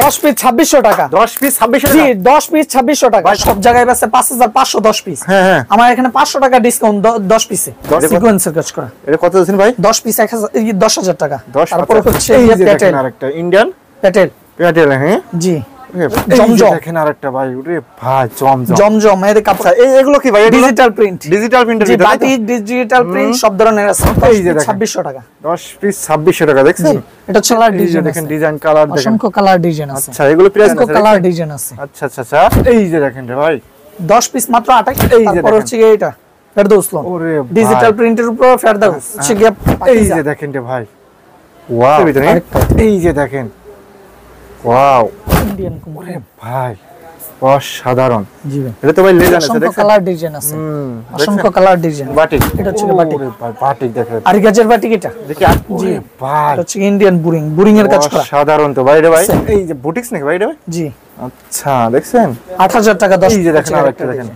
10 piece 2600 টাকা। 10 piece 2600 টাকা। জি 10 piece 2600 টাকা। সব জায়গায় বেচে 5500 10 পিস। হ্যাঁ হ্যাঁ। আমার এখানে 500 টাকা ডিসকাউন্ট 10 পিসে। সিকোয়েন্সের কাজ করা। এটা কত দিছেন ভাই? 10 পিস 10000 টাকা। তারপর হচ্ছে এই যে প্যাটেল দেখেন আরেকটা ইন্ডিয়ান প্যাটেল। প্যাটেল হ্যাঁ জি জমজম দেখেন আরেকটা ভাই ওরে ভাই জমজম জমজম এর কাপড়। এগুলো কি ভাই? Digital print. ডিজিটাল প্রিন্টের জি বাটিক ডিজিটাল প্রিন্ট সব ধরনের আছে। এই যে দেখেন 2600 টাকা। 10 পিস 2600 টাকা দেখছেন? এটা হচ্ছে কালার ডিজাইন দেখেন ডিজাইন কালার দেখেন অসংখ্য কালার ডিজাইন আছে। আচ্ছা এগুলো প্রাইস অসংখ্য কালার ডিজাইন আছে। আচ্ছা আচ্ছা আচ্ছা এই যে দেখেন রে ভাই 10 পিস মাত্র 28। এই যে তারপর হচ্ছে এটা ফেরদৌস লন ওরে ডিজিটাল প্রিন্টের উপর ফেরদৌস হচ্ছে গিয়ে এই যে দেখেন রে ভাই ওয়াও এই যে দেখেন ওয়াও ইন্ডিয়ান কোম্পানি ভাই অসাধারণ। জি ভাই এটা তো ভাই লেজার আছে অসংখ্য কালার ডিজাইন আছে। অসংখ্য কালার ডিজাইন বাটিক এটা হচ্ছে বাটিক। বাটিক দেখেন আর গাজের বাটিক এটা দেখি জি ভাই এটা হচ্ছে ইন্ডিয়ান বুরিং এর কাজ করা। অসাধারণ তো ভাই রে ভাই এই যে বুটিক্স নাকি ভাই রে ভাই? জি আচ্ছা দেখছেন 8000 টাকা 10 এই যে দেখেন আরেকটা দেখেন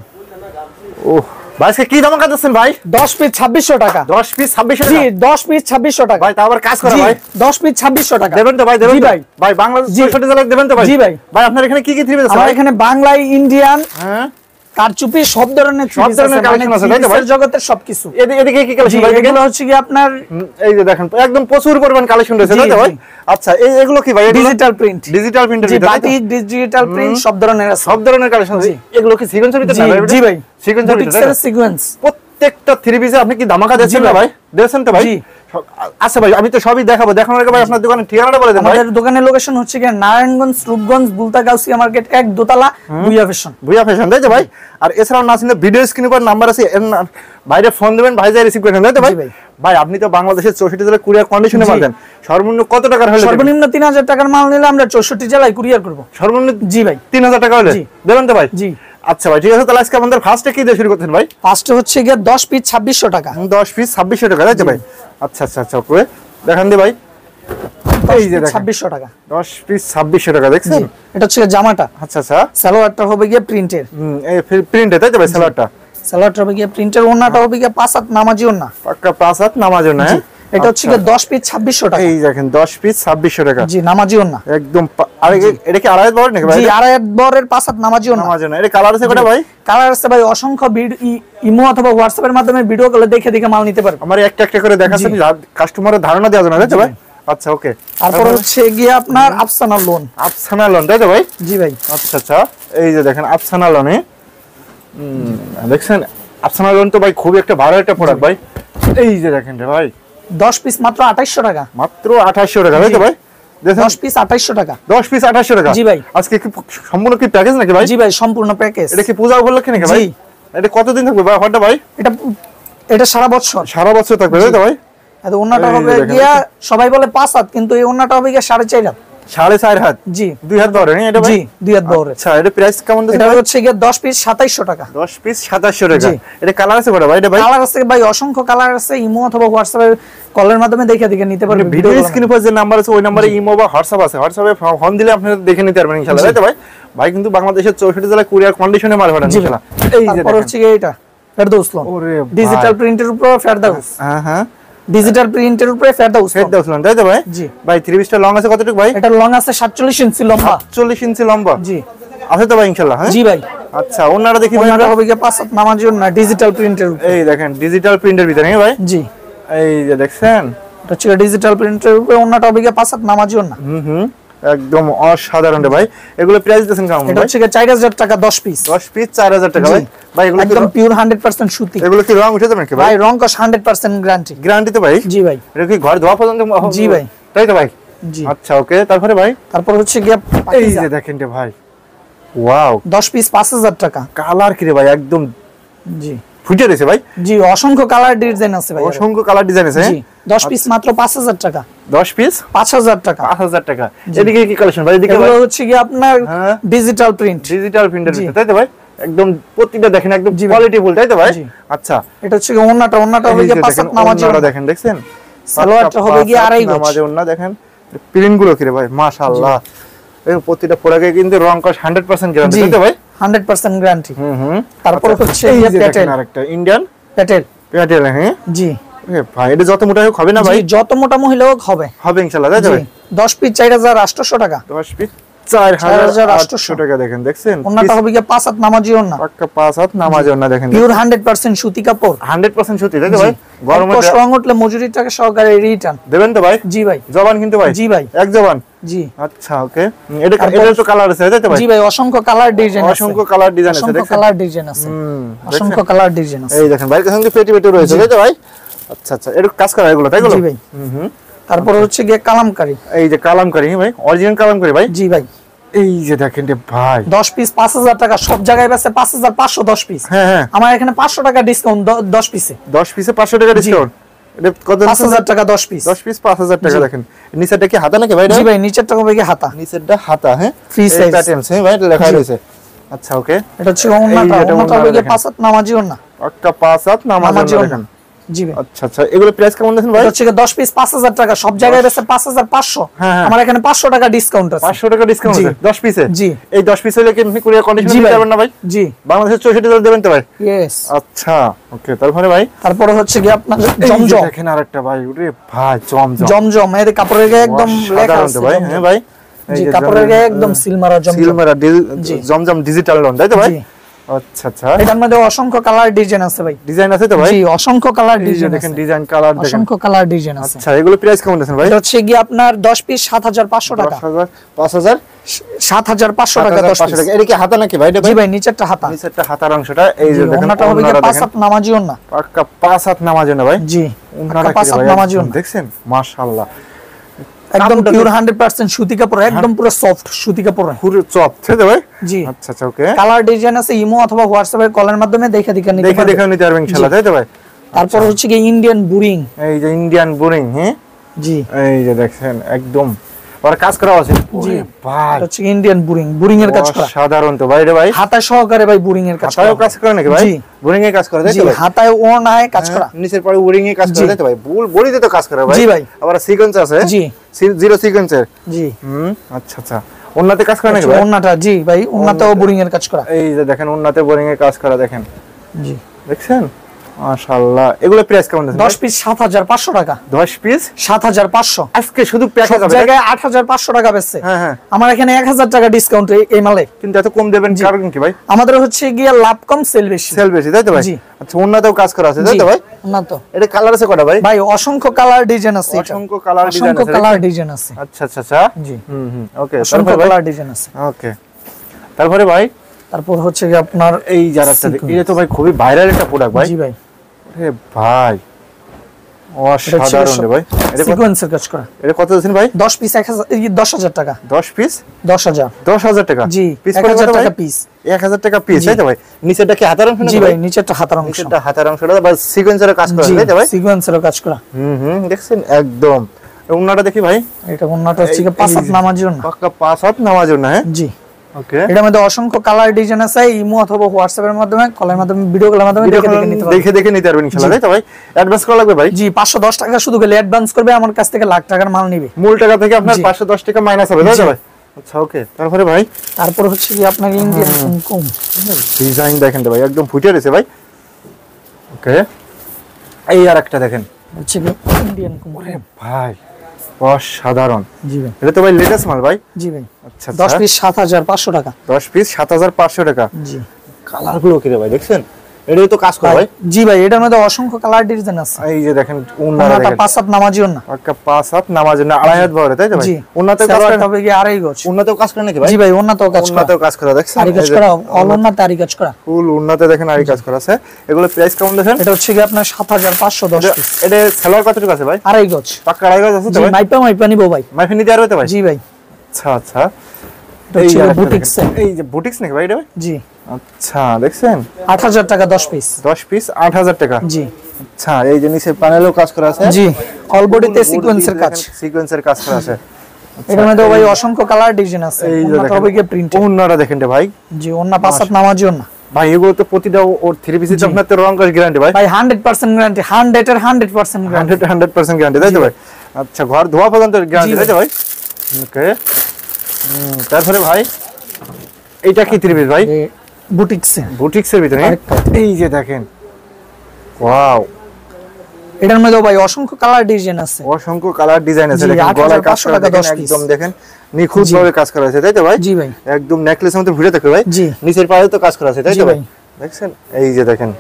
ওহ ভাই আজকে কি দাম কাটছেন ভাই? 10 পিস 2600 টাকা। 10 পিস 2600 টাকা। জি 10 পিস 2600 টাকা ভাই তা আবার কাজ করা ভাই 10 পিস 2600 টাকা দেবেন তো ভাই দেবেন জি তো ভাই ভাই বাংলাদেশ 64 জেলায় দেবেন তো ভাই? জি ভাই ভাই আপনার এখানে কি কি থ্রি পিস আছে? আমার এখানে বাংলায় ইন্ডিয়ান হ্যাঁ কারচুপি সব ধরনের কালেকশন আছে তাই তো ভাই? জগতের সবকিছু। এদিকে কি কালেকশন ভাই? এগুলো হচ্ছে কি আপনার এই যে দেখেন একদম প্রচুর পরিমাণ কালেকশন রয়েছে তাই তো ভাই? আচ্ছা এগুলো কি ভাই? ডিজিটাল প্রিন্ট ডিজিটাল প্রিন্টের জি ভিতরে বাটিক ডিজিটাল প্রিন্ট সব ধরনের আছে। সব ধরনের কালেকশন আছে। এগুলো কি সিকোয়েন্সের ভিতরে না ভাই? জি ভাই সিকোয়েন্সের ভিতরে সিকোয়েন্স প্রত্যেকটা থ্রি পিসে আপনি কি ধামাকা দিচ্ছেন না ভাই? দিয়েছেন তো ভাই? জি আচ্ছা ভাই আমি তো সবই দেখাবো দেখানোর আগে ভাই আপনার দোকানের ঠিকানাটা বলে দেন ভাই। আমাদের দোকানের লোকেশন হচ্ছে কি নারায়ণগঞ্জ রূপগঞ্জ বুলতা গাউসিয়া মার্কেট 1 দোতলা ভুইয়া ফ্যাশন তাই তো ভাই? আর এছাড়াও না চিনলে ভিডিও স্ক্রিনে পর নাম্বার আছে বাইরে ফোন দিবেন ভাই যাই রিসিভ করেন তাই তো ভাই? ভাই আপনি তো বাংলাদেশের 64 জেলায় কুরিয়ার কন্ডিশনে মাল দেন সর্বনিম্ন কত টাকার হলে? সর্বনিম্ন 3000 টাকার মাল নিলে আমরা 64 জেলায় কুরিয়ার করব। সর্বনিম্ন জি ভাই 3000 টাকা হলে দেবেন তো ভাই? জি আচ্ছা ভাই ঠিক আছে তাহলে আজকে আমাদের ফার্স্টে কি দিয়ে শুরু করতেন ভাই? ফার্স্টে হচ্ছে গিয়ে 10 পিস 2600 টাকা। 10 পিস 2600 টাকা তাই তো ভাই? আচ্ছা আচ্ছা আচ্ছা ওকে দেখান দি ভাই এই যে দেখেন 2600 টাকা 10 পিস 2600 টাকা দেখছেন? এটা হচ্ছে জামাটা। আচ্ছা আচ্ছা সালোয়ারটা হবে গিয়ে প্রিন্টের এই প্রিন্টে তাই তো ভাই? সালোয়ারটা হবে গিয়ে প্রিন্টের ওন্নাটা হবে গিয়ে 5 হাত নামাজি ওন্না পাক্কা 5 হাত নামাজি ওন্না হ্যাঁ? এটা হচ্ছে গিয়ে 10 পিস 2600 টাকা। এই দেখেন 10 পিস 2600 টাকা জি নামাজি ওন্না একদম। আর এটা কি আড়াই বড় নাকি ভাই? জি আড়াই বরের 5 হাত নামাজি ওন্না। নামাজি ওন্না। এটা কালার আছে কয়টা ভাই? কালার আছে ভাই অসংখ্য ইমো অথবা হোয়াটসঅ্যাপের মাধ্যমে ভিডিও কলে দেখে মাল নিতে পারবেন। আমার একটা একটা করে দেখাচ্ছেন কাস্টমারের ধারণা দেওয়া যায় না তাই তো ভাই? আচ্ছা ওকে তারপর হচ্ছে গিয়ে আপনার আফসানা লোন তাই তো ভাই? জি ভাই আচ্ছা আচ্ছা এই যে দেখেন আফসানা লোনে দেখছেন আফসানা লোন তো ভাই খুব একটা ভালো একটা প্রোডাক্ট ভাই। এই যে দেখেন রে ভাই 10 পিস মাত্র 2800 টাকা। মাত্র 2800 টাকা তাই তো ভাই? 10 পিস 2800 টাকা। 10 পিস 2800 টাকা জি ভাই। আজকে কি সম্পূর্ণ কি প্যাকেজ নাকি ভাই? জি ভাই সম্পূর্ণ প্যাকেজ। এটা কি পূজা উপলক্ষে নাকি ভাই? এটা কতদিন থাকবে ভাই অফারটা ভাই? এটা সারা বছর থাকবে তাই তো ভাই? এত ওন্নাটা হবে গিয়া সবাই বলে 5 হাত কিন্তু এই ওন্নাটা হবে গিয়া 4.5 হাত। 4.5 হাত জি 2 হাত বড় এটা ভাই? জি 2 হাত বড়। আচ্ছা এটা প্রাইস কেমন দিচ্ছেন? এটা হচ্ছে গিয়া 10 পিস 2700 টাকা। 10 পিস 2700 টাকা। এটা কালার আছে কয়টা ভাই? এটা ভাই কালার আছে ভাই অসংখ্য কালার আছে। ইমো অথবা হোয়াটসঅ্যাপে কলের মাধ্যমে দেখে নিতে পারবেন। ভিডিও স্ক্রিনে পর যে নাম্বার আছে ওই নম্বরে ইমো বা হোয়াটসঅ্যাপ আছে হোয়াটসঅ্যাপে ফোন দিলে আপনারা দেখে নিতে পারবেন ইনশাআল্লাহ তাই তো ভাই? ভাই কিন্তু বাংলাদেশের 64 জেলায় কুরিয়ার কন্ডিশনে মাল পাঠান ইনশাআল্লাহ। এই যে তারপর হচ্ছে এটা ফেরদৌস লোন ডিজিটাল প্রিন্টের উপর ফেরদৌস। হ্যাঁ হ্যাঁ ডিজিটাল প্রিন্টের উপরে ফেরদৌস লোন তাই তো ভাই? জি ভাই 3 পিসটা লং আছে কতটুকু ভাই? এটা লং আছে 47 ইঞ্চি লম্বা। 47 ইঞ্চি লম্বা জি আছে তো ভাই ইনশাআল্লাহ? হ্যাঁ জি ভাই। আচ্ছা ওনারা দেখি ভাই ওনারা হবে কি 5 হাত নামাজি ওন্না ডিজিটাল প্রিন্টের উপরে। এই দেখেন ডিজিটাল প্রিন্টের ভিতরে হ্যাঁ ভাই? জি এই যে দেখছেন এটা হচ্ছে ডিজিটাল প্রিন্টের উপরে ওন্নাটা হবে কি 5 হাত নামাজি ওন্না। একদম অসাধারণ রে ভাই। এগুলো প্রাইস দিয়েছেন কেমন ভাই? এটা হচ্ছে 4000 টাকা 10 পিস। 10 পিস 4000 টাকা ভাই? ভাই এগুলো একদম পিওর 100% সুতি। এগুলো কি রং উঠে যাবে নাকি ভাই? ভাই রং কস 100% গ্যারান্টি। গ্যারান্টি তো ভাই? জি ভাই। এটা কি ঘর ধোয়া পর্যন্ত? জি ভাই। তাই তো ভাই? জি আচ্ছা ওকে তারপরে ভাই তারপর হচ্ছে গিয়া এই যে দেখেন রে ভাই ওয়াও 10 পিস 5000 টাকা। কালার কি রে ভাই একদম জি ফুটে রয়েছে ভাই? জি অসংখ্য কালার ডিজাইন আছে ভাই। অসংখ্য কালার ডিজাইন আছে? জি 10 পিস মাত্র 5000 টাকা। 10 পিস 5000 টাকা। 5000 টাকা। এদিকে কি কালেকশন ভাই? এদিকে এগুলো হচ্ছে কি আপনার ডিজিটাল প্রিন্ট প্রিন্টের তাই তো ভাই? একদম প্রতিটা দেখেন একদম কোয়ালিটি ফুল তাই তো ভাই? আচ্ছা এটা হচ্ছে কি ওন্নাটা হবে কি 5 হাত নামাজি ওন্না দেখেন দেখছেন? সালোয়ারটা হবে কি আড়াই গজ নামাজি ওন্না দেখেন প্রিন্ট গুলো কি রে ভাই মাশাআল্লাহ। এই প্রতিটা প্রোডাক্টে কিন্তু রং কস 100% গ্যারান্টি তাই তো ভাই? 100% গ্যারান্টি। তারপর হচ্ছে এই যে দেখেন আরেকটা ইন্ডিয়ান প্যাটেল হ্যাঁ? জি ভাই এটা যত মোটা হোক হবে না ভাই? যত মোটা মহিলা হোক হবে ইনশাআল্লাহ তাই তো ভাই? 10 পিস 4800 টাকা। 10 পিস 4800 টাকা দেখেন দেখছেন ওন্নাটা হবে কি 5 হাত নামাজি ওন্না পাক্কা 5 হাত নামাজি ওন্না দেখেন পিওর 100% সুতি কাপড় 100% সুতি তাই তো ভাই গরমে রং উঠলে মজুরি টাকা সহকারে রিটার্ন দেবেন তো ভাই জি ভাই জবান কিন্তু ভাই জি ভাই এক জবান জি আচ্ছা ওকে এটা তো কালার আছে তাই তো ভাই জি ভাই অসংখ্য কালার ডিজাইন আছে অসংখ্য কালার ডিজাইন আছে অসংখ্য কালার ডিজাইন আছে অসংখ্য কালার ডিজাইন আছে এই দেখেন ভাই কাছে পেটি পেটি রয়েছে তাই তো ভাই আচ্ছা আচ্ছা এটা কাজ করা এগুলো তাই জি ভাই তারপর হচ্ছে গিয়ে কালামকারী এই যে কালামকারী ভাই অরিজিনাল কালামকারী ভাই জি ভাই এই যে দেখেন রে ভাই 10 পিস 5000 টাকা সব জায়গায় বেচে 5510 পিস হ্যাঁ হ্যাঁ আমার এখানে 500 টাকা ডিসকাউন্ট 10 পিসে 500 টাকা ডিসকাউন্ট এটা কত 5000 টাকা 10 পিস 5000 টাকা দেখেন নিচেরটা কি হাতা নাকি ভাই জি ভাই নিচেরটা হবে কি হাতা নিচেরটা হাতা হ্যাঁ ফ্রি সাইজ প্যাটার্নস হ্যাঁ ভাই লেখা রয়েছে আচ্ছা ওকে এটা হচ্ছে ওন্নাটা হবে কি 5 হাত নামাজি ওন্না একটা 5 হাত নামাজি দেখেন জি ভাই আচ্ছা আচ্ছা এগুলো প্রাইস কেমন দেখেন ভাই এটা হচ্ছে 10 পিস 5000 টাকা সব জায়গায় বেচে 5500 আমার এখানে 500 টাকা ডিসকাউন্ট আছে 500 টাকা ডিসকাউন্ট আছে 10 পিসে জি এই 10 পিস হলে কি আপনি কুরিয়ার কন্ডিশন দিতে পারবেন না ভাই জি বাংলাদেশের 64 ডলার দেবেন তো ভাই यस আচ্ছা ওকে তারপরে ভাই তারপরে হচ্ছে কি আপনার জমজম দেখেন আরেকটা ভাই ওরে ভাই জমজম এর কাপড়ের গায়ে একদম লেখা আছে ভাই হ্যাঁ ভাই জি কাপড়ের গায়ে একদম সিলমারা জমজম ডিজিটাল লোন তাই তো ভাই আচ্ছা আচ্ছা এটার মধ্যে অসংখ্য কালার ডিজাইন আছে ভাই ডিজাইন আছে তো ভাই জি অসংখ্য কালার ডিজাইন দেখেন ডিজাইন কালার দেখেন অসংখ্য কালার ডিজাইন আছে আচ্ছা এগুলো প্রাইস কেমন আছে ভাই এটা হচ্ছে কি আপনার 10 পিস 7500 টাকা 5000 7500 টাকা 10 পিস এটা কি হাতা নাকি ভাই জি ভাই নিচেরটা হাতা নিচেরটা হাতার অংশটা এই যে দেখেন ওন্নাটা হবে কি 5 হাত নামাজি ওন্না পাক্কা 5 হাত নামাজি না ভাই জি ওন্নাটা 5 হাত নামাজি ওন্না দেখছেন মাশাআল্লাহ একদম পিওর 100% সুতি কাপড় একদম পুরো সফট সুতি কাপড় পুরো সফট তাই তো ভাই জি আচ্ছা আচ্ছা ওকে কালার ডিজাইন আছে ইমো অথবা হোয়াটসঅ্যাপে কলের মাধ্যমে দেখে নিতে পারবেন ইনশাআল্লাহ তাই তো ভাই তারপর হচ্ছে কি ইন্ডিয়ান বুরিং এই যে ইন্ডিয়ান বুরিং হ্যাঁ জি এই যে দেখেন একদম আর কাজ করা আছে জি ভাই হচ্ছে ইন্ডিয়ান বুরিং এর কাজ করা সাধারণ তো ভাই রে ভাই হাতা সহকারে ভাই বুরিং এর কাজ করা হাতায় কাজ করে নাকি ভাই বুরিং এর কাজ করে তাই তো ভাই হাতায় ওনায় কাজ করা নিচের পরে বুরিং এর কাজ করে তাই তো ভাই বডিতে তো কাজ করে ভাই জি ভাই আবার সিকোয়েন্স আছে জি জিরো সিকোয়েন্সের জি আচ্ছা আচ্ছা ওন্নাতে কাজ করে নাকি ভাই ওন্নাটা জি ভাই ওন্নাতেও বুরিং এর কাজ করা এই যে দেখেন ওন্নাতে বুরিং এর কাজ করা দেখেন জি দেখছেন মাশাআল্লাহ এগুলো প্রাইস কেমন আছে 10 পিস 7500 টাকা 10 পিস 7500 আজকে শুধু প্যাকেজ হবে জায়গায় 8500 টাকা বেচছে হ্যাঁ হ্যাঁ আমার এখানে 1000 টাকা ডিসকাউন্ট এই মালে কিন্তু এত কম দেবেন কারণ কি ভাই আমাদের হচ্ছে গিয়ে লাভ কম সেল বেশি তাই তো ভাই আচ্ছা ওন্নাতেও কাজ করা আছে তাই তো ভাই না তো এটা কালার আছে কয়টা ভাই ভাই অসংখ্য কালার ডিজাইন আছে অসংখ্য কালার ডিজাইন আছে আচ্ছা আচ্ছা আচ্ছা জি ওকে অসংখ্য কালার ডিজাইন আছে ওকে তারপরে ভাই তারপর হচ্ছে কি আপনার এই যারা এটা তো ভাই খুবই ভাইরাল একটা প্রোডাক্ট ভাই জি ভাই আরে ভাই অসাধারণ রে ভাই এটা সিকোয়েন্সের কাজ করা এটা কত দিছেন ভাই 10 পিস 10000 টাকা 10 পিস 10000 টাকা জি পিস 1000 টাকা পিস 1000 টাকা পিস তাই তো ভাই নিচেরটা কি হাতার অংশ জি ভাই নিচেরটা হাতার অংশ নিচেরটা হাতার অংশটা বাস সিকোয়েন্সের কাজ করা তাই তো ভাই সিকোয়েন্সের কাজ করা দেখছেন একদম ওন্নাটা দেখি ভাই এটা ওন্নাটা হচ্ছে 5 হাত নামার জন্য পাক্কা 5 হাত নামার জন্য হ্যাঁ জি ওকে এটার মধ্যে অসংখ্য কালার ডিজাইন আছে ইমো অথবা হোয়াটসঅ্যাপের মাধ্যমে কলের মাধ্যমে ভিডিও কলের মাধ্যমে দেখে নিতে পারবেন ইনশাআল্লাহ তাই তো ভাই অ্যাডভান্স করা লাগবে ভাই জি 510 টাকা শুধু গেলে অ্যাডভান্স করবে আমার কাছ থেকে লাখ টাকার মাল নেবে মূল টাকা থেকে আপনার 510 টাকা মাইনাস হবে তাই তো ভাই আচ্ছা ওকে তারপরে ভাই তারপর হচ্ছে কি আপনার ইন্ডিয়ান কুমকুম ডিজাইন দেখেন তো ভাই একদম ফুটে রয়েছে ভাই ওকে এই আরেকটা দেখেন হচ্ছে কি ইন্ডিয়ান কুমকুম ভাই অসাধারণ জি ভাই এটা তো ভাই লেটেস্ট মাল ভাই জি ভাই আচ্ছা 10 পিস 7500 টাকা 10 পিস 7500 টাকা জি কালার গুলো কি রে ভাই দেখছেন এটাই তো কাজ করে ভাই জি ভাই এটার মধ্যে অসংখ্য কালার ডিজাইন আছে এই যে দেখেন ওন্নাটা দেখেন 5 হাত নামাজি ওন্না পাক্কা 5 হাত নামাজ না 2.5 হাত বড় তাই তো ভাই ওন্নাতে কাজ করে তবে কি আড়াই গজ ওন্নাতেও কাজ করে নাকি ভাই জি ভাই ওন্নাতেও কাজ করা দেখছেন আড়াই কাজ করা অল ওন্না তারি কাজ করা ফুল ওন্নাতে দেখেন আড়াই কাজ করা আছে এগুলো প্রাইস কেমন দেখেন এটা হচ্ছে কি আপনার 7510 পিস এটা সেলার কতটুকু আছে ভাই আড়াই গজ পাক্কা আড়াই গজ আছে তো ভাই মাইপা নিবো ভাই মাইপা নিতে পারবে তো ভাই জি ভাই আচ্ছা আচ্ছা এই বুটিক্স এই যে বুটিক্স নাকি ভাই এটা ভাই জি আচ্ছা দেখছেন 8000 টাকা 10 পিস 10 পিস 8000 টাকা জি আচ্ছা এই যে নিচে প্যানেলও কাজ করা আছে জি অল বডিতে সিকোয়েন্সের কাজ করা আছে এর মধ্যে ভাই অসংখ্য কালার ডিজাইন আছে এই যে দেখেন হবে কি প্রিন্ট ওন্নাটা দেখেন রে ভাই জি ওন্না 5 হাত নামাজি ওন্না ভাই এগুলো তো প্রতিটা ওর 3 পিসের আপনার তো রং কস গ্যারান্টি ভাই 100% গ্যারান্টি 100 এর 100% গ্যারান্টি 100% গ্যারান্টি তাই তো ভাই আচ্ছা ঘর ধোয়া পর্যন্ত গ্যারান্টি তাই তো ভাই ওকে তারপরে ভাই এইটা কি 3 পিস ভাই বুটিক্সের ভিতরে এই যে দেখেন ওয়াও এটার মধ্যে ভাই অসংখ্য কালার ডিজাইন আছে, অসংখ্য কালার ডিজাইন আছে। দেখেন গলায় কাজ করা, একদম দেখেন নিখুঁত ভাবে কাজ করা আছে, তাই তো ভাই? জি ভাই, একদম নেকলেসের মতো ঘুরে থাকে ভাই। জি, নিচের পায়ে তো কাজ করা আছে, তাই তো ভাই? দেখছেন এই যে দেখেন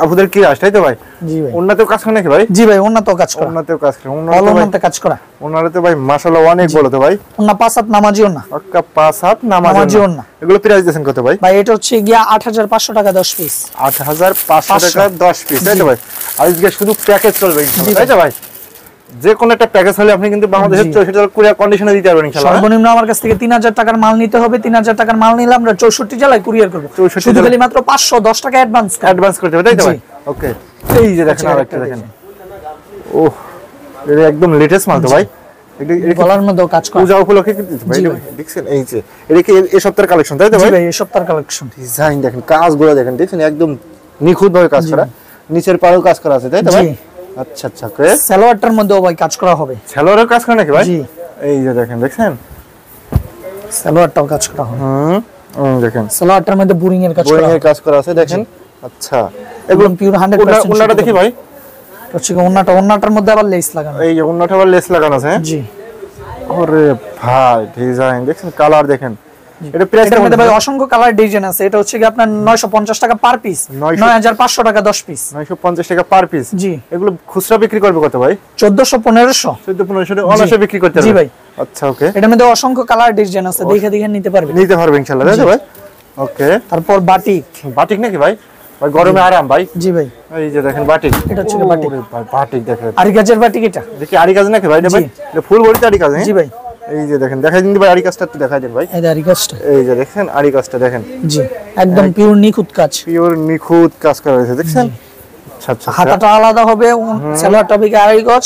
আপুদের কি রাশ, তাই তো ভাই? জি ভাই, ওন্নাতেও কাজ করা নাকি ভাই? জি ভাই, ওন্নাতেও কাজ করা, ওন্নাতেও কাজ করা, ওন্নাতে কাজ করা, ওন্নাতে ভাই মাশাআল্লাহ অনেক বড় তো ভাই। ওন্না 5 হাত নামাজি ওন্না, পাক্কা 5 হাত নামাজি ওন্না। এগুলো প্রাইস দিয়েছেন কত ভাই? ভাই এটা হচ্ছে গিয়া 8500 টাকা 10 পিস, 8500 টাকা 10 পিস, তাই তো ভাই? আজকে শুধু প্যাকেজ চলবে ইনশাআল্লাহ, তাই তো ভাই? যে কোন একটা প্যাকেজ হলে আপনি কিন্তু বাংলাদেশের 64 জেলার কুরিয়ার কন্ডিশনে দিতে পারবেন ইনশাআল্লাহ। সর্বনিম্ন আমার কাছ থেকে 3000 টাকার মাল নিতে হবে, 3000 টাকার মাল নিলে আমরা 64 জেলায় কুরিয়ার করব, শুধু খালি মাত্র 510 টাকা অ্যাডভান্স করতে হবে, তাই তো ভাই? ওকে, এই যে দেখেন আরেকটা দেখেন, ওহ এটা একদম লেটেস্ট মাল তো ভাই। এটা গলার মধ্যেও কাজ করা, পূজা উপলক্ষে কিন্তু ভাই দেখছেন এই যে এটা কি এই সপ্তাহের কালেকশন, তাই তো ভাই? জি ভাই, এই সপ্তাহের কালেকশন। ডিজাইন দেখেন, কাজগুলো দেখেন, দেখছেন একদম নিখুঁত ভাবে কাজ করা, নিচের পাড়েও কাজ করা আছে, তাই তো ভাই? আচ্ছা আচ্ছা, ওকে। সালোয়ারটার মধ্যেও ভাই কাজ করা হবে, সালোয়ারের কাজ করা নাকি ভাই? জি, এই যে দেখেন, দেখছেন সালোয়ারটাও কাজ করা হবে, দেখেন সালোয়ারটার মধ্যে বোরিং এর কাজ করা, বোরিং এর কাজ করা আছে দেখেন। আচ্ছা, এগুলো পিওর 100%। ওন্নাটা দেখি ভাই, হচ্ছে ওন্নাটার মধ্যে আবার লেস লাগানো, এই যে ওন্নাটা আবার লেস লাগানো আছে। জি, ওরে ভাই ডিজাইন দেখেন, কালার দেখেন। এটা প্রাইস এটার মধ্যে ভাই অসংখ্য কালার ডিজাইন আছে। এটা হচ্ছে কি আপনার 950 টাকা পার পিস, 9500 টাকা 10 পিস, 950 টাকা পার পিস। জি, এগুলো খুচরা বিক্রি করবে কত ভাই? 1400 1500 1400 টাকা অনায়াসে বিক্রি করতে পারবে। জি ভাই, আচ্ছা ওকে। এটার মধ্যে অসংখ্য কালার ডিজাইন আছে, দেখে দেখে নিতে পারবে ইনশাআল্লাহ, তাই তো ভাই? ওকে। তারপর বাটিক, বাটিক নাকি ভাই? ভাই গরমে আরাম ভাই। জি ভাই, এই যে দেখেন বাটিক, এটা হচ্ছে বাটিক, ভাই বাটিক দেখেন, আরি কাজের বাটিক। এটা দেখি আরি কাজ নাকি ভাই? এটা ভাই এটা ফুল বডিতে আরি কাজ। জি ভাই, এই যে দেখেন, দেখাই দিন ভাই আরি কাজটা, একটু দেখাই দিন ভাই। এই আরি কাজটা, এই যে দেখেন আরি কাজটা দেখেন, জি, একদম পিওর নিখুঁত কাজ, পিওর নিখুঁত কাজ করা হয়েছে, দেখছেন? আচ্ছা আচ্ছা, হাতাটা আলাদা হবে, সালোয়ারটা হবে 2.5 গজ,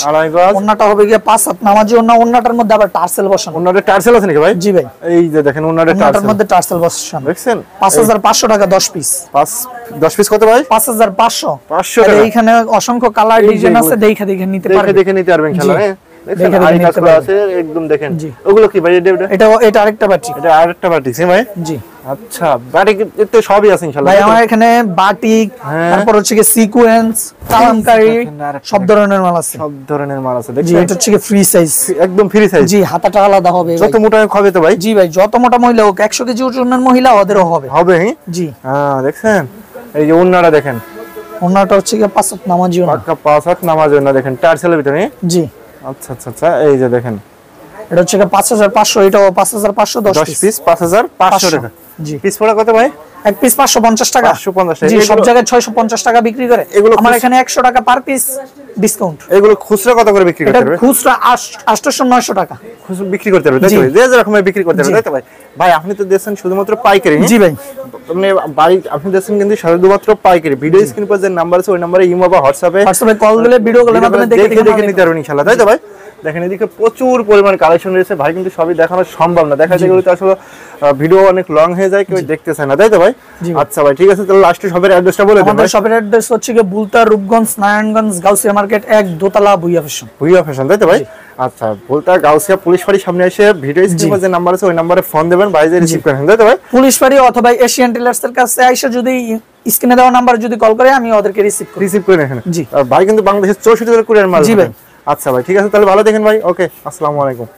ওন্নাটা হবে 5 হাত নামাজি ওন্না, ওন্নাটার মধ্যে আবার টার্সেল বসানো। ওন্নাতে টার্সেল আছে নাকি ভাই? জি ভাই, এই যে দেখেন ওন্নাতে ওন্নাটার মধ্যে টার্সেল বসানো, দেখছেন? 5500 টাকা 10 পিস, 10 পিস কত ভাই? 5500 টাকা। এইখানে অসংখ্য কালার ডিজাইন আছে, দেখে দেখে নিতে পারবে, দেখে নিতে পারবেন ইনশাআল্লাহ। দেখেন আরি কাজ করা আছে একদম, দেখেন ওগুলো কি ভাই? এটা আরেকটা বাটিক, এটা আরেকটা বাটিক ভাই। জি, আচ্ছা, বাটিক তো সবই আছে ইনশাআল্লাহ ভাই। আমার এখানে বাটিক, তারপর হচ্ছে কি সিকোয়েন্স, কালামকারী, সব ধরনের মাল আছে, সব ধরনের মাল আছে। জি, এটা হচ্ছে কি ফ্রি সাইজ, একদম ফ্রি সাইজ। জি, হাতাটা আলাদা হবে, যত মোটা হবে তো ভাই? জি ভাই, যত মোটা মহিলা হোক, 100 কেজি ওজনের মহিলা ওদেরও হবে। জি, হ্যাঁ দেখছেন এই যে ওন্নাটা দেখেন, ওন্নাটা হচ্ছে কি 5 হাত নামাজি ওন্না, পাক্কা 5 হাত নামাজি ওন্না দেখেন, টার্সেলের ভিতরে। জি, আচ্ছা আচ্ছা আচ্ছা, এই যে দেখেন এটা হচ্ছে কি 5500, এটাও 5500 10 পিস 5500 টাকা। জি, পিস পড়া কত ভাই? এক পিস 550 টাকা। 550 টাকা। জি, সব জায়গায় 650 টাকা বিক্রি করে, আমার এখানে 100 টাকা পার পিস ডিসকাউন্ট। এগুলো খুচরা কত করে বিক্রি করতে হবে? খুচরা 800 900 টাকা খুচরা বিক্রি করতে হবে, তাই তো? যে যে রকমের বিক্রি করতে হবে, তাই তো ভাই? ভাই আপনি তো দেখছেন শুধুমাত্র পাইকারি। জি ভাই, মানে ভাই আপনি দেখছেন কিন্তু শুধুমাত্র পাইকারি। ভিডিও স্ক্রিন পর যে নাম্বার আছে ওই নম্বরে ইমো বা হোয়াটসঅ্যাপে কল দিলে ভিডিও কলের মাধ্যমে দেখে নিতে পারবেন ইনশাআল্লাহ, তাই তো ভাই? দেখেন এদিকে প্রচুর পরিমাণ কালেকশন রয়েছে ভাই, কিন্তু সবই দেখানো সম্ভব না, দেখা যায় তো আসলে ভিডিও অনেক লং হয়ে যায়, কেউ দেখতে চায় না, তাই তো ভাই? আচ্ছা ভাই ঠিক আছে, তাহলে লাস্টে শপের অ্যাড্রেসটা বলে দেন। আমাদের শপের অ্যাড্রেস হচ্ছে কি বুলতা, রূপগঞ্জ, নারায়ণগঞ্জ, গাউসিয়া মার্কেট 1 দোতলা, ভুইয়া ফ্যাশন। ভুইয়া ফ্যাশন, তাই তো ভাই? আচ্ছা, বুলতা গাউসিয়া পুলিশ ফাঁড়ির সামনে এসে ভিডিও স্ক্রিনে যে নাম্বার আছে ওই নম্বরে ফোন দেবেন, ভাইদের রিসিভ করেন, তাই তো ভাই? পুলিশ ফাঁড়ি অথবা এশিয়ান টেলার্স এর কাছে আইসা যদি স্ক্রিনে দেওয়া নাম্বার যদি কল করে, আমি ওদেরকে রিসিভ করে নেন। জি, আর ভাই কিন্তু বাংলাদেশের 64 জেলার কুরিয়ার মাল। জি ভাই। আচ্ছা ভাই ঠিক আছে, তাহলে ভালো দেখেন ভাই। ওকে, আসসালামু আলাইকুম।